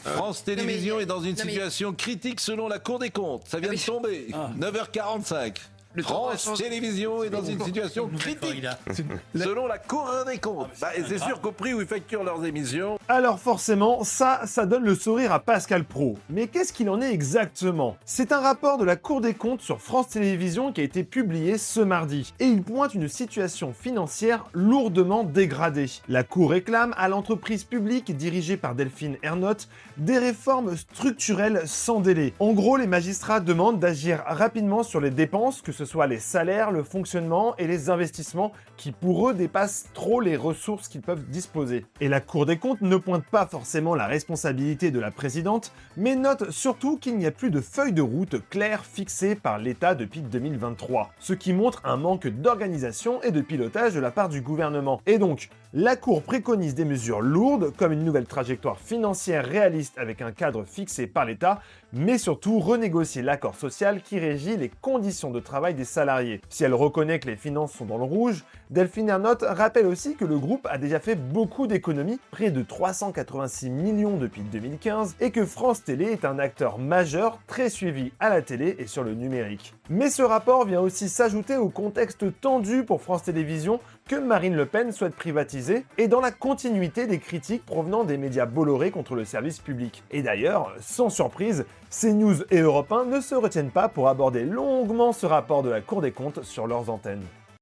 France Télévisions est dans une situation critique selon la Cour des comptes. Ça vient de tomber. 9h45. France Télévisions est dans une situation critique selon la Cour des comptes. Et c'est sûr qu'au prix où ils facturent leurs émissions... Alors forcément, ça donne le sourire à Pascal Praud. Mais qu'est-ce qu'il en est exactement? C'est un rapport de la Cour des comptes sur France Télévisions qui a été publié ce mardi. Et il pointe une situation financière lourdement dégradée. La Cour réclame à l'entreprise publique dirigée par Delphine Ernotte des réformes structurelles sans délai. En gros, les magistrats demandent d'agir rapidement sur les dépenses, que ce soit les salaires, le fonctionnement et les investissements qui pour eux dépassent trop les ressources qu'ils peuvent disposer. Et la Cour des comptes ne pointe pas forcément la responsabilité de la présidente, mais note surtout qu'il n'y a plus de feuille de route claire fixée par l'État depuis 2023, ce qui montre un manque d'organisation et de pilotage de la part du gouvernement. Et donc, la Cour préconise des mesures lourdes, comme une nouvelle trajectoire financière réaliste avec un cadre fixé par l'État, mais surtout renégocier l'accord social qui régit les conditions de travail des salariés. Si elle reconnaît que les finances sont dans le rouge, Delphine Ernotte rappelle aussi que le groupe a déjà fait beaucoup d'économies, près de 386 millions depuis 2015, et que France Télé est un acteur majeur très suivi à la télé et sur le numérique. Mais ce rapport vient aussi s'ajouter au contexte tendu pour France Télévisions que Marine Le Pen souhaite privatiser, et dans la continuité des critiques provenant des médias Bolloré contre le service public. Et d'ailleurs, sans surprise, CNews et Europe 1 ne se retiennent pas pour aborder longuement ce rapport de la Cour des comptes sur leurs antennes.